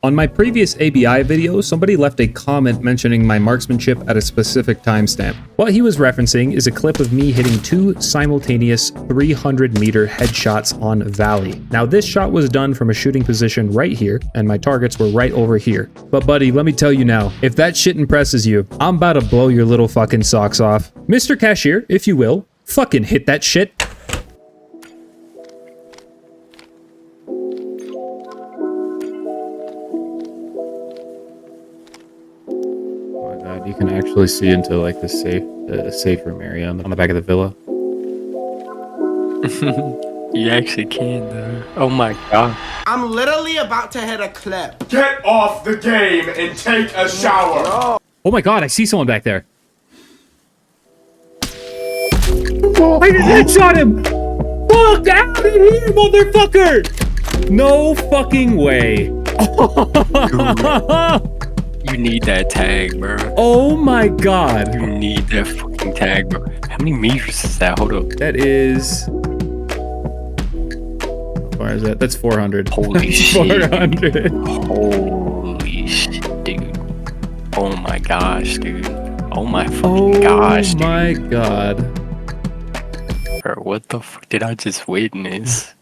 On my previous ABI video, somebody left a comment mentioning my marksmanship at a specific timestamp. What he was referencing is a clip of me hitting 2 simultaneous 300-meter headshots on Valley. Now, this shot was done from a shooting position right here, and my targets were right over here. But buddy, let me tell you now, if that shit impresses you, I'm about to blow your little fucking socks off. Mr. Cashier, if you will, fucking hit that shit. You can actually see into like the safe room area on the back of the villa. You actually can though. Oh my god. I'm literally about to hit a clip. Get off the game and take a shower. Oh my god, I see someone back there. Oh, I just headshot him! Fuck out of here, motherfucker! No fucking way. You need that tag, bro. Oh my god. You need that fucking tag, bro. How many meters is that? Hold up. That is... How far is that? That's 400. Holy shit. 400. Holy shit, dude. Oh my gosh, dude. Oh my fucking gosh, dude. Oh my god. Bro, what the fuck did I just witness?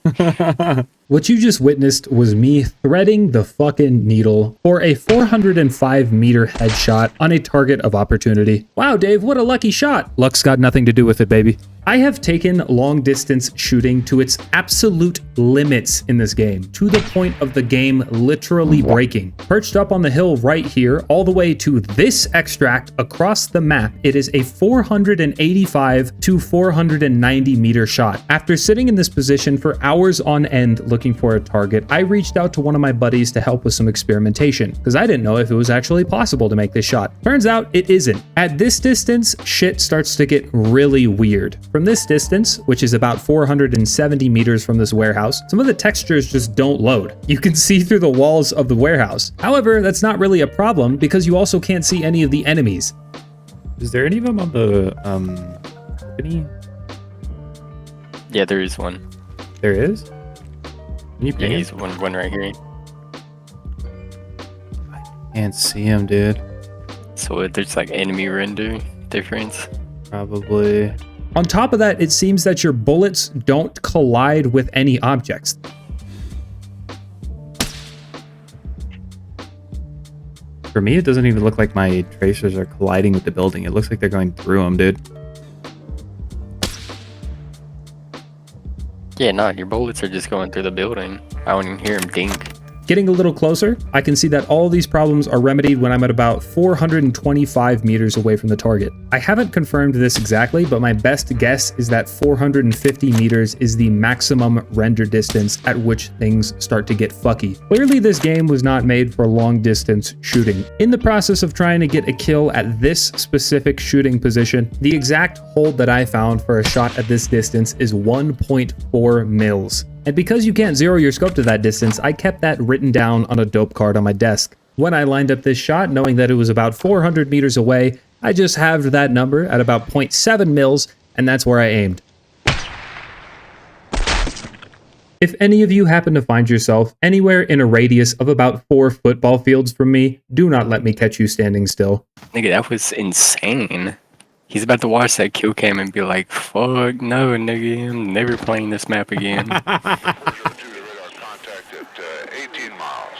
What you just witnessed was me threading the fucking needle for a 405-meter headshot on a target of opportunity. Wow, Dave, what a lucky shot. Luck's got nothing to do with it, baby. I have taken long-distance shooting to its absolute limits in this game, to the point of the game literally breaking. Perched up on the hill right here, all the way to this extract across the map, it is a 485 to 490-meter shot. After sitting in this position for hours on end looking for a target, I reached out to one of my buddies to help with some experimentation, because I didn't know if it was actually possible to make this shot. Turns out it isn't. At this distance, shit starts to get really weird. From this distance, which is about 470 meters from this warehouse, some of the textures just don't load. You can see through the walls of the warehouse. However, that's not really a problem because you also can't see any of the enemies. Is there any of them on the balcony? Yeah, there is one. There is? Can you Yeah, he's one right here. I can't see him, dude. So there's like enemy render difference. Probably. On top of that, it seems that your bullets don't collide with any objects. For me, it doesn't even look like my tracers are colliding with the building. It looks like they're going through them, dude. Yeah, no, your bullets are just going through the building. I don't even hear them dink. Getting a little closer, I can see that all these problems are remedied when I'm at about 425 meters away from the target. I haven't confirmed this exactly, but my best guess is that 450 meters is the maximum render distance at which things start to get fucky. Clearly, this game was not made for long distance shooting. In the process of trying to get a kill at this specific shooting position, the exact hold that I found for a shot at this distance is 1.4 mils. And because you can't zero your scope to that distance, I kept that written down on a dope card on my desk. When I lined up this shot, knowing that it was about 400 meters away, I just halved that number at about 0.7 mils, and that's where I aimed. If any of you happen to find yourself anywhere in a radius of about 4 football fields from me, do not let me catch you standing still. Nigga, that was insane. He's about to watch that kill cam and be like, fuck no, nigga, I'm never playing this map again. Contact at 18 miles.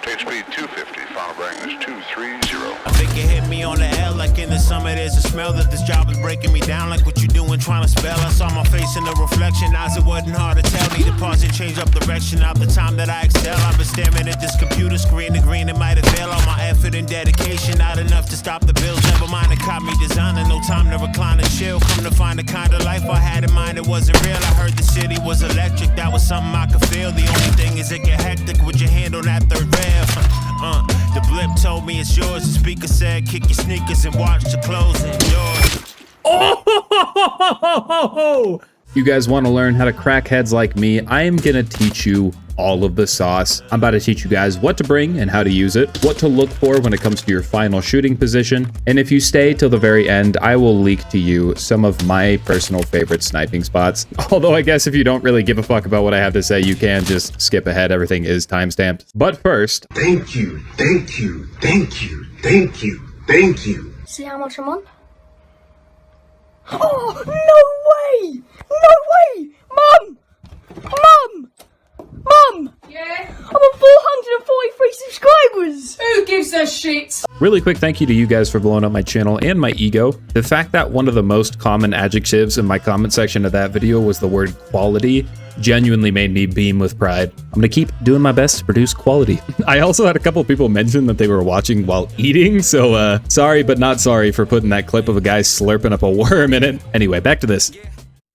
Train speed 250. Final bearing is 230. I think it hit me on the L like in the summer. There's a smell that this job is breaking me down. Like what you doing trying to spell. I saw my face in the reflection. Eyes, it wasn't hard to tell. Need to pause and change up direction. Out the time that I excel, I've been staring at this computer screen. The green, it might have failed. All my effort and dedication, not enough to stop the bills. Never mind, it caught me designing. No time to recline and chill. Come to find the kind of life I had in mind, it wasn't real. I heard the city was electric. That was something I could feel. The only thing is it get hectic with your hand on that third rail. The blip told me it's yours. The speaker said kick your sneakers and watch the closing doors. Oh! You guys want to learn how to crack heads like me? I am gonna teach you all of the sauce. I'm about to teach you guys what to bring and how to use it, what to look for when it comes to your final shooting position, and if you stay till the very end, I will leak to you some of my personal favorite sniping spots. Although I guess if you don't really give a fuck about what I have to say, you can just skip ahead. Everything is timestamped. But first, Thank you, thank you, thank you, thank you, thank you. See how much I'm on? Oh, no way! No way! Mum! Mum! Mum! Yeah? I'm on 443 subscribers! Who gives a shit? really quick thank you to you guys for blowing up my channel and my ego. The fact that one of the most common adjectives in my comment section of that video was the word quality genuinely made me beam with pride. I'm gonna keep doing my best to produce quality. I also had a couple people mention that they were watching while eating, so sorry but not sorry for putting that clip of a guy slurping up a worm in it. Anyway, back to this.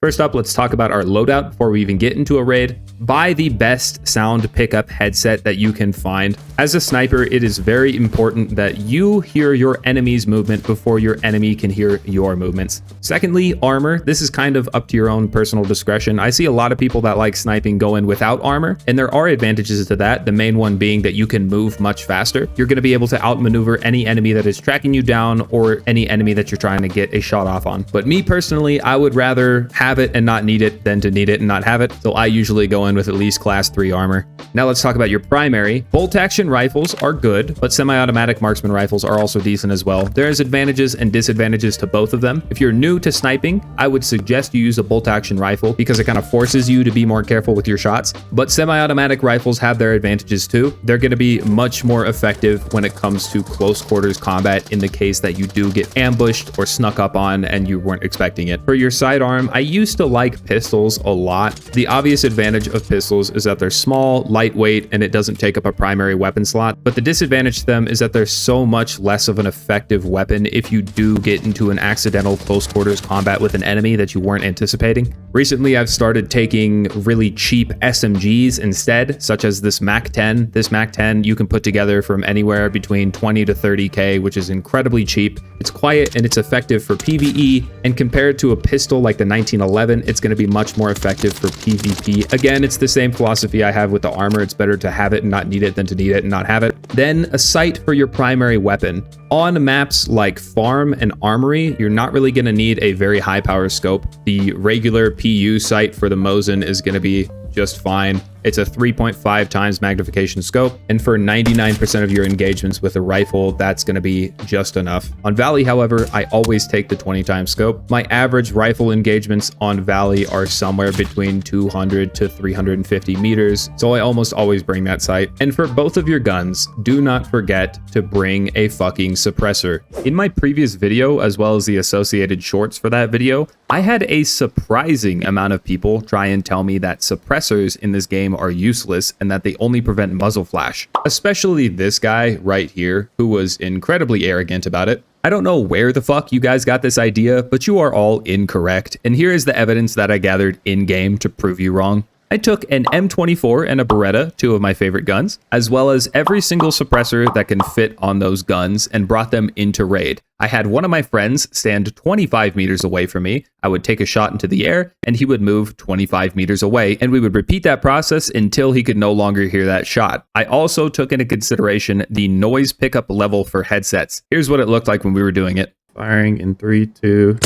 First up, let's talk about our loadout before we even get into a raid. Buy the best sound pickup headset that you can find. As a sniper, it is very important that you hear your enemy's movement before your enemy can hear your movements. Secondly, armor. This is kind of up to your own personal discretion. I see a lot of people that like sniping go in without armor, and there are advantages to that. The main one being that you can move much faster. You're going to be able to outmaneuver any enemy that is tracking you down or any enemy that you're trying to get a shot off on. But me personally, I would rather have it and not need it than to need it and not have it. So I usually go in with at least class 3 armor. Now let's talk about your primary. Bolt action rifles are good, but semi-automatic marksman rifles are also decent as well. There's advantages and disadvantages to both of them. If you're new to sniping, I would suggest you use a bolt action rifle because it kind of forces you to be more careful with your shots. But semi-automatic rifles have their advantages too. They're going to be much more effective when it comes to close quarters combat in the case that you do get ambushed or snuck up on and you weren't expecting it. For your sidearm, I used to like pistols a lot. The obvious advantage of pistols is that they're small, lightweight, and it doesn't take up a primary weapon slot. But the disadvantage to them is that they're so much less of an effective weapon if you do get into an accidental close quarters combat with an enemy that you weren't anticipating. Recently, I've started taking really cheap SMGs instead, such as this MAC-10. This MAC-10 you can put together from anywhere between 20 to 30K, which is incredibly cheap. It's quiet and it's effective for PvE, and compared to a pistol like the 1911, it's going to be much more effective for PvP. Again, it's the same philosophy I have with the armor. It's better to have it and not need it than to need it and not have it. Then a sight for your primary weapon. On maps like Farm and Armory, you're not really going to need a very high power scope. The regular PU sight for the Mosin is going to be just fine. It's a 3.5 times magnification scope, and for 99% of your engagements with a rifle, that's going to be just enough. On Valley, however, I always take the 20 times scope. My average rifle engagements on Valley are somewhere between 200 to 350 meters, so I almost always bring that sight. And for both of your guns, do not forget to bring a fucking suppressor. In my previous video, as well as the associated shorts for that video, I had a surprising amount of people try and tell me that suppressors in this game are useless and that they only prevent muzzle flash. Especially this guy right here, who was incredibly arrogant about it. I don't know where the fuck you guys got this idea, but you are all incorrect. And here is the evidence that I gathered in-game to prove you wrong. I took an M24 and a Beretta, 2 of my favorite guns, as well as every single suppressor that can fit on those guns and brought them into raid. I had one of my friends stand 25 meters away from me. I would take a shot into the air and he would move 25 meters away, and we would repeat that process until he could no longer hear that shot. I also took into consideration the noise pickup level for headsets. Here's what it looked like when we were doing it. Firing in 3, 2.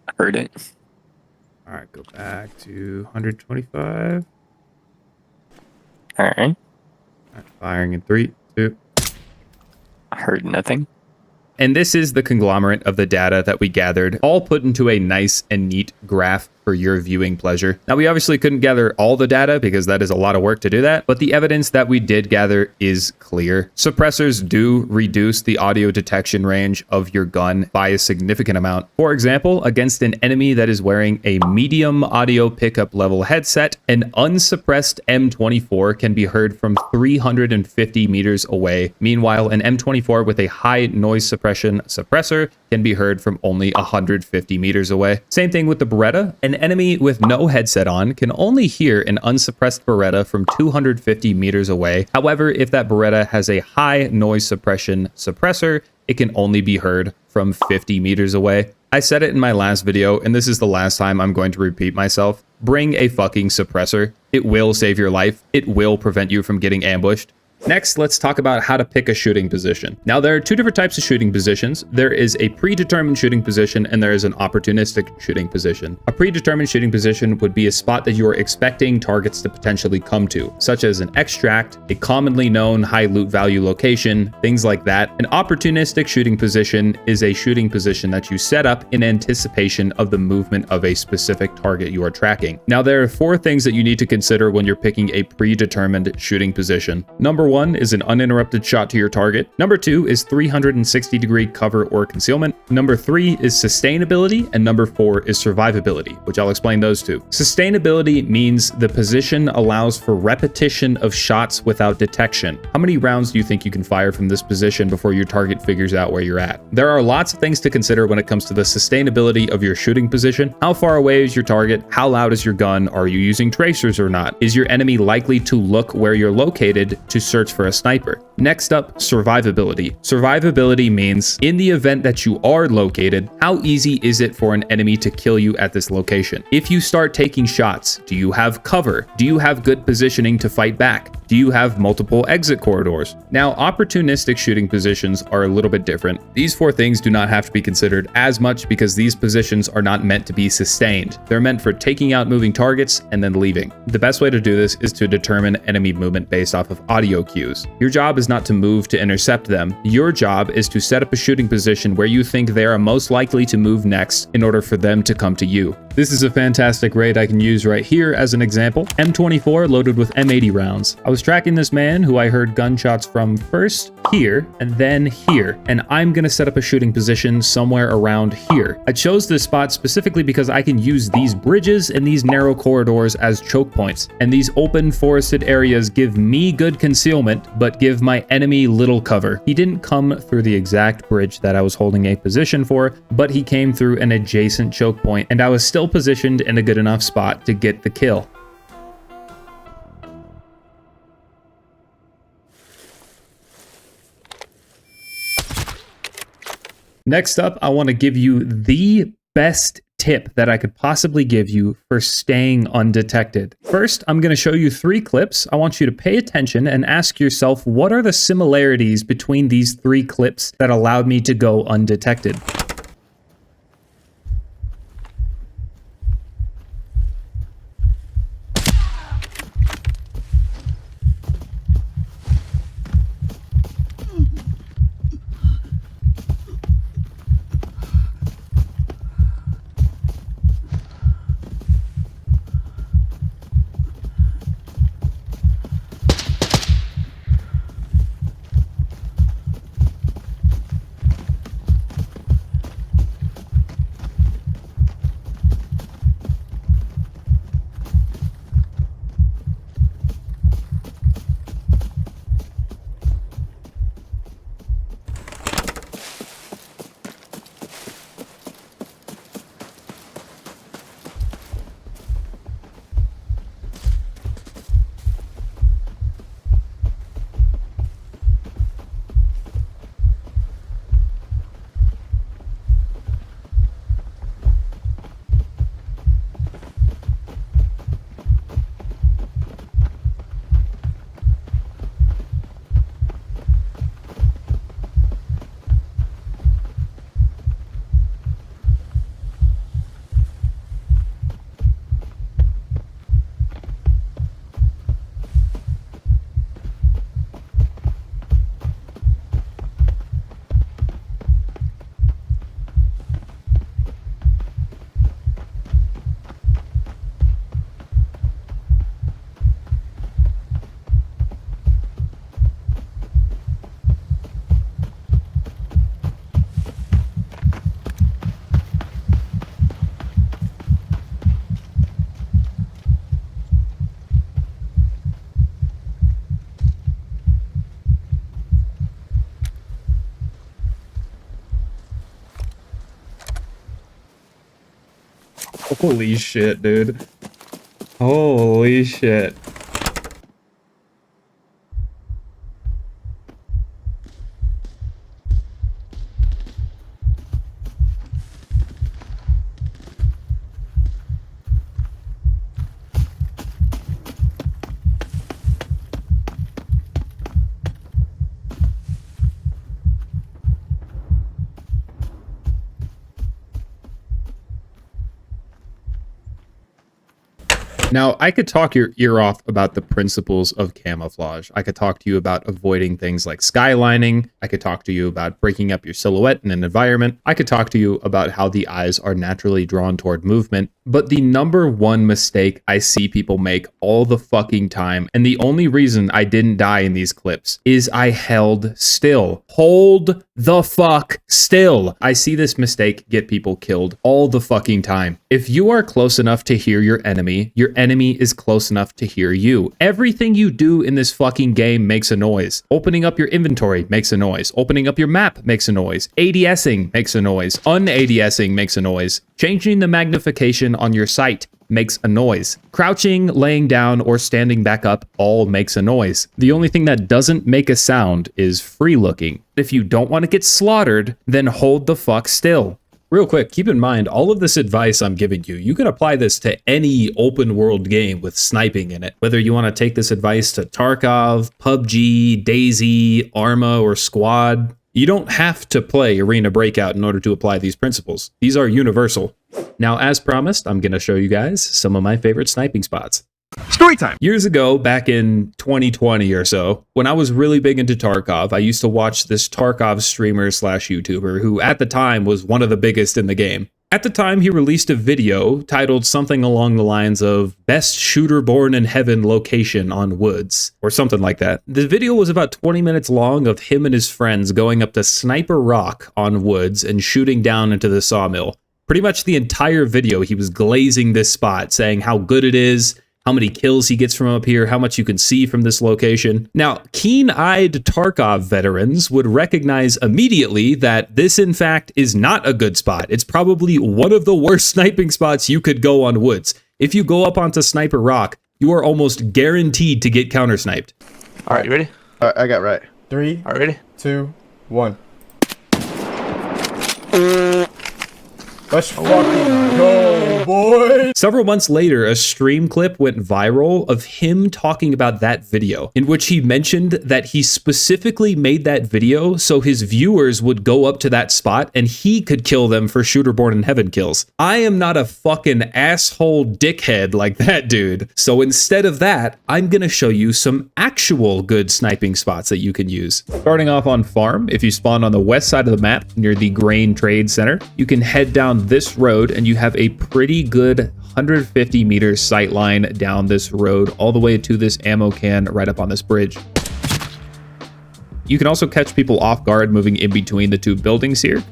I heard it. All right, go back to 125. All right. Firing in 3, 2. I heard nothing. And this is the conglomerate of the data that we gathered, all put into a nice and neat graph for your viewing pleasure. Now, we obviously couldn't gather all the data because that is a lot of work to do that, but the evidence that we did gather is clear. Suppressors do reduce the audio detection range of your gun by a significant amount. For example, against an enemy that is wearing a medium audio pickup level headset, an unsuppressed M24 can be heard from 350 meters away. Meanwhile, an M24 with a high noise suppression suppressor can be heard from only 150 meters away. Same thing with the Beretta. An enemy with no headset on can only hear an unsuppressed Beretta from 250 meters away. However, if that Beretta has a high noise suppression suppressor, it can only be heard from 50 meters away. I said it in my last video, and this is the last time I'm going to repeat myself. Bring a fucking suppressor. It will save your life. It will prevent you from getting ambushed. Next, let's talk about how to pick a shooting position. Now, there are two different types of shooting positions. There is a predetermined shooting position and there is an opportunistic shooting position. A predetermined shooting position would be a spot that you are expecting targets to potentially come to, such as an extract, a commonly known high loot value location, things like that. An opportunistic shooting position is a shooting position that you set up in anticipation of the movement of a specific target you are tracking. Now, there are 4 things that you need to consider when you're picking a predetermined shooting position. Number 1 is an uninterrupted shot to your target. Number 2 is 360-degree cover or concealment. Number 3 is sustainability, and number 4 is survivability, which I'll explain those two. Sustainability means the position allows for repetition of shots without detection. How many rounds do you think you can fire from this position before your target figures out where you're at? There are lots of things to consider when it comes to the sustainability of your shooting position. How far away is your target? How loud is your gun? Are you using tracers or not? Is your enemy likely to look where you're located to search for a sniper? Next up, survivability. Survivability means in the event that you are located, how easy is it for an enemy to kill you at this location? If you start taking shots, do you have cover? Do you have good positioning to fight back? Do you have multiple exit corridors? Now, opportunistic shooting positions are a little bit different. These 4 things do not have to be considered as much because these positions are not meant to be sustained. They're meant for taking out moving targets and then leaving. The best way to do this is to determine enemy movement based off of audio cues. Your job is not to move to intercept them. Your job is to set up a shooting position where you think they are most likely to move next in order for them to come to you. This is a fantastic raid I can use right here as an example. M24 loaded with M80 rounds. I was tracking this man who I heard gunshots from first here and then here, and I'm gonna set up a shooting position somewhere around here. I chose this spot specifically because I can use these bridges and these narrow corridors as choke points, and these open forested areas give me good concealment but give my enemy little cover. He didn't come through the exact bridge that I was holding a position for, but he came through an adjacent choke point, and I was still positioned in a good enough spot to get the kill. Next up, I want to give you the best tip that I could possibly give you for staying undetected. First, I'm going to show you 3 clips. I want you to pay attention and ask yourself, what are the similarities between these 3 clips that allowed me to go undetected? Holy shit, dude. Holy shit. Now, I could talk your ear off about the principles of camouflage. I could talk to you about avoiding things like skylining. I could talk to you about breaking up your silhouette in an environment. I could talk to you about how the eyes are naturally drawn toward movement. But the number one mistake I see people make all the fucking time, and the only reason I didn't die in these clips, is I held still. Hold the fuck still. I see this mistake get people killed all the fucking time. If you are close enough to hear your enemy is close enough to hear you. Everything you do in this fucking game makes a noise. Opening up your inventory makes a noise. Opening up your map makes a noise. ADSing makes a noise. Un-ADSing makes a noise. Changing the magnification on your sight makes a noise. Crouching, laying down, or standing back up all makes a noise. The only thing that doesn't make a sound is free looking. If you don't want to get slaughtered, then hold the fuck still. Real quick, keep in mind, all of this advice I'm giving you, you can apply this to any open world game with sniping in it. Whether you want to take this advice to Tarkov, PUBG, DayZ, Arma, or Squad, you don't have to play Arena Breakout in order to apply these principles. These are universal. Now, as promised, I'm going to show you guys some of my favorite sniping spots. Story time. Years ago, back in 2020 or so, when I was really big into Tarkov, I used to watch this Tarkov streamer slash YouTuber who at the time was one of the biggest in the game. At the time, he released a video titled something along the lines of Best Shooter Born in Heaven Location on Woods, or something like that. The video was about 20 minutes long of him and his friends going up to Sniper Rock on Woods and shooting down into the sawmill. Pretty much the entire video, he was glazing this spot, saying how good it is, how many kills he gets from up here, how much you can see from this location. Now, keen-eyed Tarkov veterans would recognize immediately that this, in fact, is not a good spot. It's probably one of the worst sniping spots you could go on Woods. If you go up onto Sniper Rock, you are almost guaranteed to get counter-sniped. All right, you ready? I got right. 3, all right, ready? 2, 1. Let's fucking go, boy! Several months later, a stream clip went viral of him talking about that video, in which he mentioned that he specifically made that video so his viewers would go up to that spot and he could kill them for Shooter Born in Heaven kills. I am not a fucking asshole dickhead like that dude. So instead of that, I'm gonna show you some actual good sniping spots that you can use. Starting off on farm, if you spawn on the west side of the map near the Grain Trade Center, you can head down this road and you have a pretty good 150 meter sight line down this road all the way to this ammo can right up on this bridge. You can also catch people off guard moving in between the two buildings here.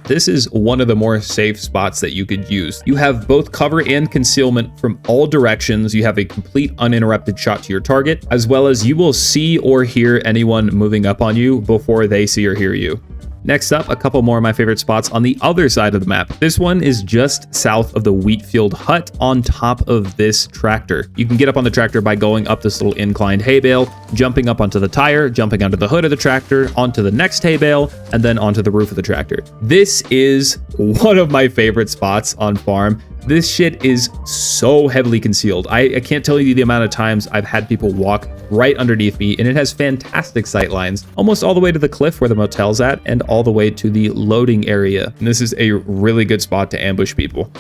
This is one of the more safe spots that you could use. You have both cover and concealment from all directions. You have a complete uninterrupted shot to your target, as well as you will see or hear anyone moving up on you before they see or hear you. Next up, a couple more of my favorite spots on the other side of the map. This one is just south of the Wheatfield hut on top of this tractor. You can get up on the tractor by going up this little inclined hay bale, jumping up onto the tire, jumping onto the hood of the tractor, onto the next hay bale, and then onto the roof of the tractor. This is one of my favorite spots on farm. This shit is so heavily concealed. I can't tell you the amount of times I've had people walk right underneath me, and it has fantastic sight lines, almost all the way to the cliff where the motel's at, and all the way to the loading area. And this is a really good spot to ambush people.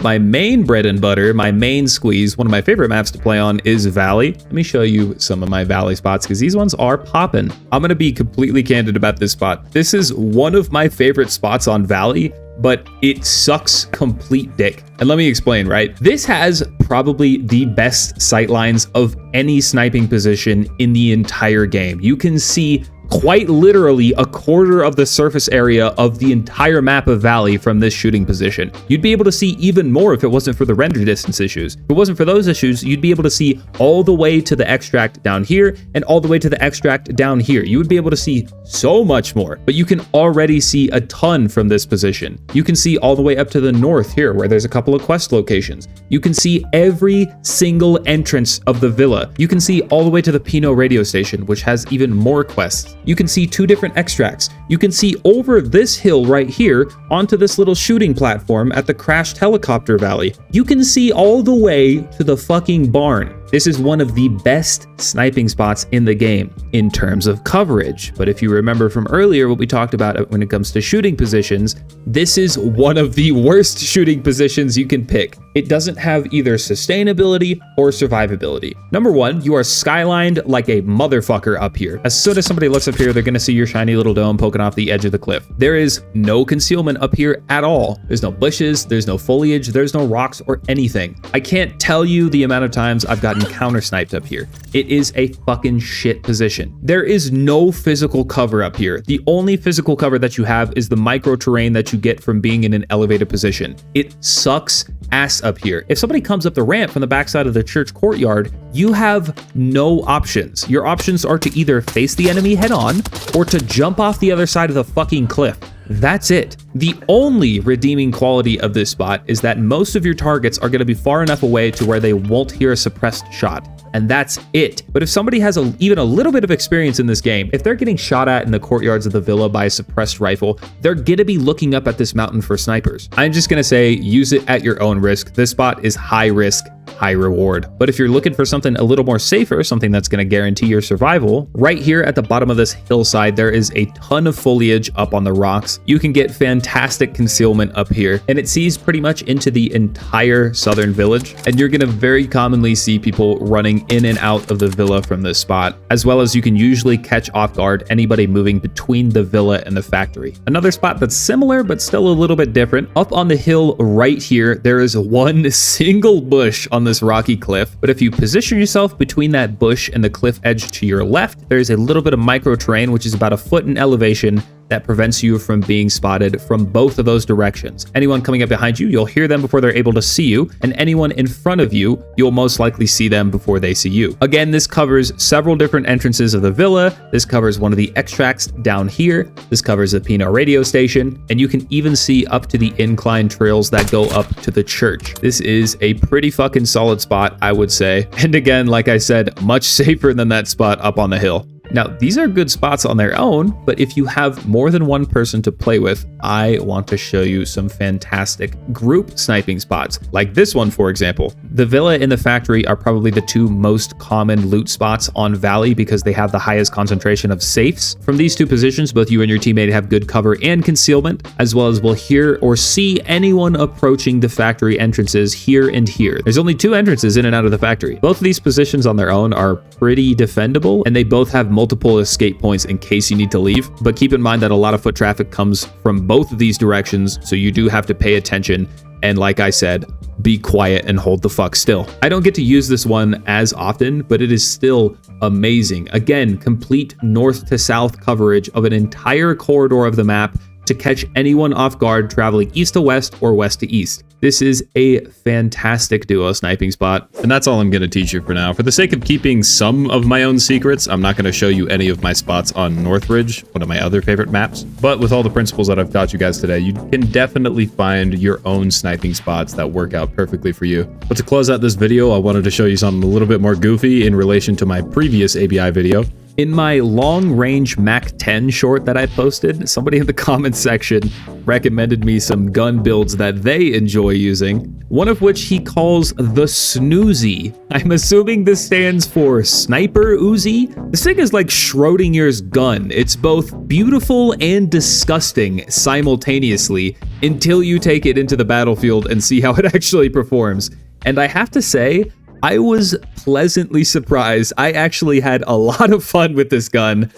My main bread and butter, my main squeeze, one of my favorite maps to play on is Valley. Let me show you some of my Valley spots because these ones are poppin'. I'm gonna be completely candid about this spot. This is one of my favorite spots on Valley, but it sucks complete dick. And let me explain, right? This has probably the best sight lines of any sniping position in the entire game. You can see quite literally a quarter of the surface area of the entire map of Valley from this shooting position. You'd be able to see even more if it wasn't for the render distance issues. If it wasn't for those issues, you'd be able to see all the way to the extract down here and all the way to the extract down here. You would be able to see so much more, but you can already see a ton from this position. You can see all the way up to the north here where there's a couple of quest locations. You can see every single entrance of the villa. You can see all the way to the Pinot radio station, which has even more quests. You can see 2 different extracts. You can see over this hill right here onto this little shooting platform at the crashed helicopter valley. You can see all the way to the fucking barn. This is one of the best sniping spots in the game in terms of coverage. But if you remember from earlier what we talked about when it comes to shooting positions, this is one of the worst shooting positions you can pick. It doesn't have either sustainability or survivability. Number one, you are skylined like a motherfucker up here. As soon as somebody looks up here, they're gonna see your shiny little dome poking off the edge of the cliff. There is no concealment up here at all. There's no bushes, there's no foliage, there's no rocks or anything. I can't tell you the amount of times I've gotten counter sniped up here. It is a fucking shit position. There is no physical cover up here. The only physical cover that you have is the micro terrain that you get from being in an elevated position. It sucks ass up here. If somebody comes up the ramp from the backside of the church courtyard, you have no options. Your options are to either face the enemy head on or to jump off the other side of the fucking cliff. That's it. The only redeeming quality of this spot is that most of your targets are going to be far enough away to where they won't hear a suppressed shot. And that's it. But if somebody has even a little bit of experience in this game, if they're getting shot at in the courtyards of the villa by a suppressed rifle, they're gonna be looking up at this mountain for snipers. I'm just gonna say, use it at your own risk. This spot is high risk, high reward. But if you're looking for something a little more safer, something that's gonna guarantee your survival, right here at the bottom of this hillside, there is a ton of foliage up on the rocks. You can get fantastic concealment up here, and it sees pretty much into the entire southern village. And you're gonna very commonly see people running in and out of the villa from this spot, as well as you can usually catch off guard anybody moving between the villa and the factory. Another spot that's similar but still a little bit different, up on the hill right here, there is one single bush on this rocky cliff, but if you position yourself between that bush and the cliff edge to your left, there's a little bit of micro terrain, which is about a foot in elevation, that prevents you from being spotted from both of those directions. Anyone coming up behind you, you'll hear them before they're able to see you, and anyone in front of you, you'll most likely see them before they see you. Again, this covers several different entrances of the villa. This covers one of the extracts down here. This covers the Pino radio station, and you can even see up to the incline trails that go up to the church. This is a pretty fucking solid spot, I would say. And again, like I said, much safer than that spot up on the hill. Now, these are good spots on their own, but if you have more than one person to play with, I want to show you some fantastic group sniping spots, like this one, for example. The villa and the factory are probably the two most common loot spots on Valley because they have the highest concentration of safes. From these two positions, both you and your teammate have good cover and concealment, as well as will hear or see anyone approaching the factory entrances here and here. There's only two entrances in and out of the factory. Both of these positions on their own are pretty defendable, and they both have multiple escape points in case you need to leave, but keep in mind that a lot of foot traffic comes from both of these directions, so you do have to pay attention, and like I said, be quiet and hold the fuck still. I don't get to use this one as often, but it is still amazing. Again, complete north to south coverage of an entire corridor of the map to catch anyone off guard traveling east to west or west to east. This is a fantastic duo sniping spot. And that's all I'm going to teach you for now. For the sake of keeping some of my own secrets, I'm not going to show you any of my spots on Northridge, one of my other favorite maps. But with all the principles that I've taught you guys today, you can definitely find your own sniping spots that work out perfectly for you. But to close out this video, I wanted to show you something a little bit more goofy in relation to my previous ABI video. In my long-range Mac 10 short that I posted, somebody in the comments section recommended me some gun builds that they enjoy using, one of which he calls the SNUZI. I'm assuming this stands for Sniper Uzi. This thing is like Schrodinger's gun. It's both beautiful and disgusting simultaneously until you take it into the battlefield and see how it actually performs. And I have to say, I was pleasantly surprised. I actually had a lot of fun with this gun.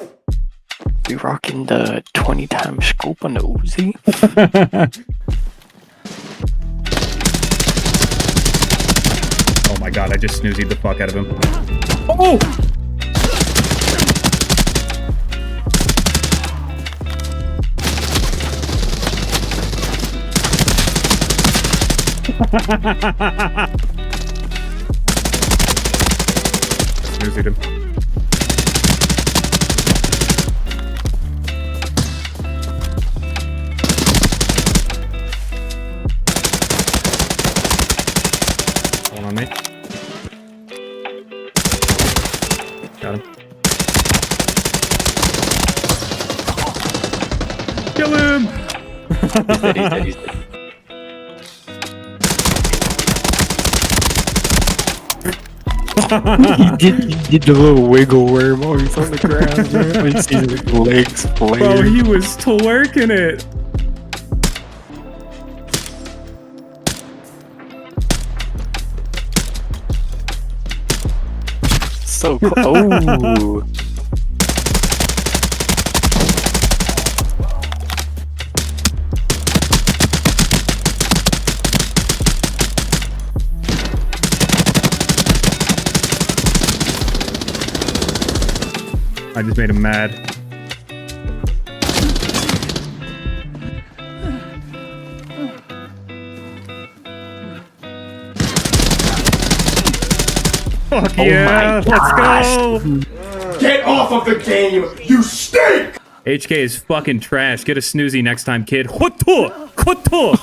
We rocking the 20 times scope on the Uzi. Oh my god, I just snoozied the fuck out of him. Oh! Snoozed him. One on me. Got him. Kill him! He's dead, he's dead. He did the little wiggle worm while he's on the ground, man. When you see his legs Bro, flare. he was twerking it. So cool. Oh. I just made him mad. Fuck yeah, let's go! Get off of the game! You stink! HK is fucking trash. Get a SNUZI next time, kid. Koto! Koto!